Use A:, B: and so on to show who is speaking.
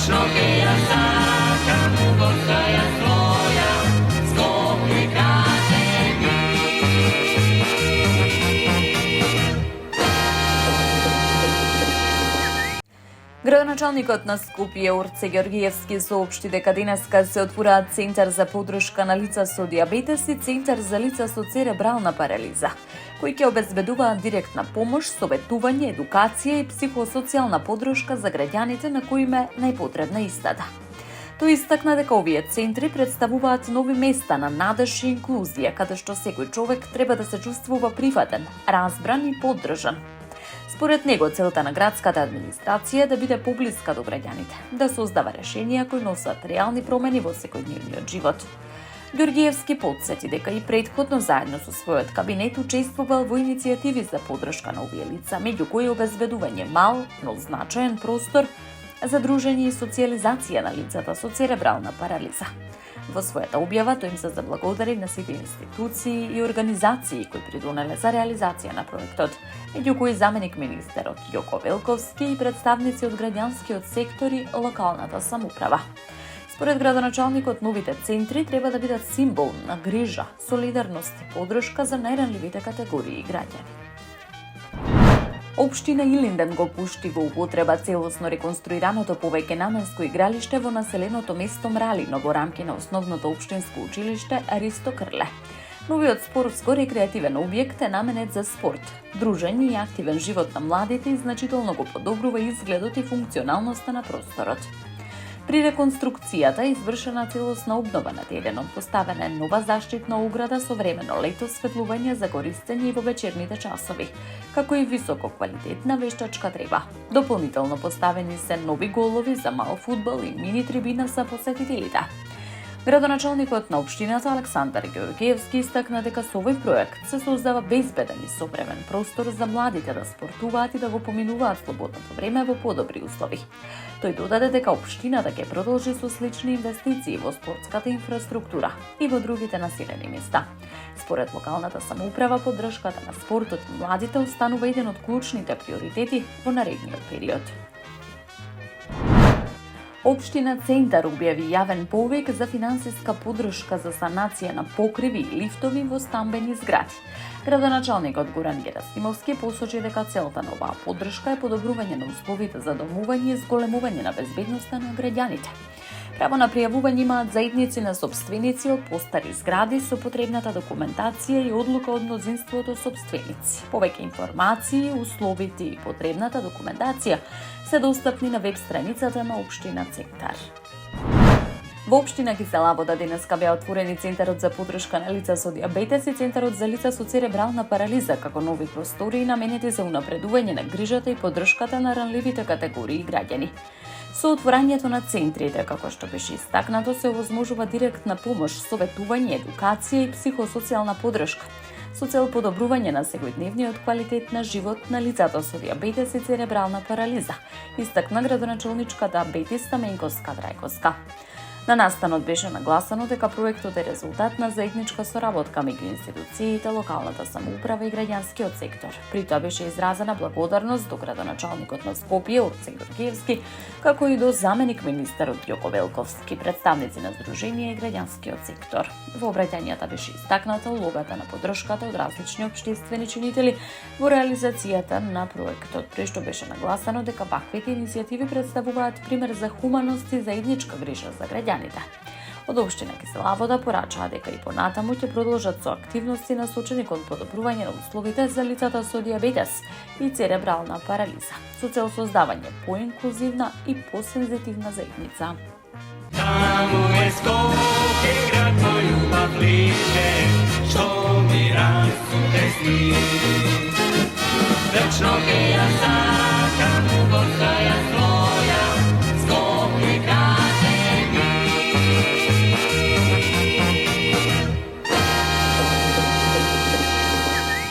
A: Вечно ке ја сакам убавка ја твоја, скопи кажи ми.
B: Градоначалникот на Скопје Орце Ѓоргиевски соопшти дека денеска се отвораат центар за поддршка на лица со дијабетес и центар за лица со церебрална парализа, кои ќе обезбедуваат директна помош, советување, едукација и психосоцијална поддршка за граѓаните на кои им е најпотребна истата. Тој истакна дека овие центри представуваат нови места на надеж и инклузија, каде што секој човек треба да се чувствува прифатен, разбран и поддржан. Според него, целта на градската администрација е да биде поблиска до граѓаните, да создава решенија кои носат реални промени во секојдневниот живот. Ѓоргиевски потсети дека и претходно заедно со својот кабинет учествувал во иницијативи за поддршка на овие лица, меѓу кои обезбедување мал, но значаен простор за дружење и социјализација на лицата со церебрална парализа. Во својата објава тој им се заблагодари на сите институции и организации кои придонеле за реализација на проектот, меѓу кои заменик министерот Јоко Велковски и представници од граѓанскиот сектор и локалната самоуправа. Според градоначалникот, новите центри треба да бидат символ на грижа, солидарност и поддршка за најранливите категории граѓани. Општина Илинден го пушти во употреба целосно реконструираното повеќенаменско игралиште во населеното место Мралино во рамки на основното општинско училиште Аристо Крле. Новиот спортско-рекреативен објект е наменет за спорт, дружење и активен живот на младите и значително го подобрува изгледот и функционалноста на просторот. При реконструкцијата е извршена целосна обнова на теренот, поставена е нова заштитна ограда со времено лето осветлување за користење и во вечерните часови, како и високо квалитетна вештачка трева. Дополнително поставени се нови голови за мал фудбал и мини трибина за посетителите. Градоначалникот на општината Александар Ѓоргиевски истакна дека со овој проект се создава безбеден и современ простор за младите да спортуваат и да го поминуваат слободното време во подобри услови. Тој додаде дека општината ќе продолжи со слични инвестиции во спортската инфраструктура и во другите населени места. Според локалната самоуправа, поддршката на спортот и младите останува еден од клучните приоритети во наредниот период. Општина Центар објави јавен повик за финансиска поддршка за санација на покриви и лифтови во стамбени згради. Градоначалникот Горан Герасимовски посочи дека целта на оваа поддршка е подобрување на условите за домување и зголемување на безбедноста на граѓаните. Право на пријавување имаат заедници на собственици од постари згради со потребната документација и одлука од мнозинството собственици. Повеќе информации, условите и потребната документација се достапни на веб страницата на општина Центар. Во општина Кисела Вода денеска беа отворени Центарот за поддршка на лица со дијабетес и Центарот за лица со церебрална парализа како нови простори наменети за унапредување на грижата и поддршката на ранливите категории граѓани. Со отворањето на центрите, како што беше истакнато, се овозможува директна помош, советување, едукација и психосоцијална поддршка, со цел подобрување на секојдневниот квалитет на живот на лицата со дијабетес и церебрална парализа, истакна градоначалничката Бети Стаменковска Драјковска. На настанот беше нагласено дека проектот е резултат на заедничка соработка меѓу институциите, локалната самоуправа и граѓанскиот сектор. При тоа беше изразена благодарност до градоначалникот на Скопје Орце Ѓоргиевски, како и до заменик министерот Јоко Велковски, представници на здруженија и граѓанскиот сектор. Во обраќањата беше истакната улогата на поддршката од различни општествени чинители во реализацијата на проектот, при што беше нагласено дека ваквите иницијативи представуваат пример за хуманост и заедничка грижа за граѓаните. Од општина Кисела Вода порачаа дека и понатаму ќе продолжат со активности насочени кон подобрување на условите за лицата со дијабетес и церебрална парализа, со цел создавање поинклузивна и посензитивна заедница.
A: Таму е Скопје, град мој љубав лише, што ми расуте сни. Вечно ке ја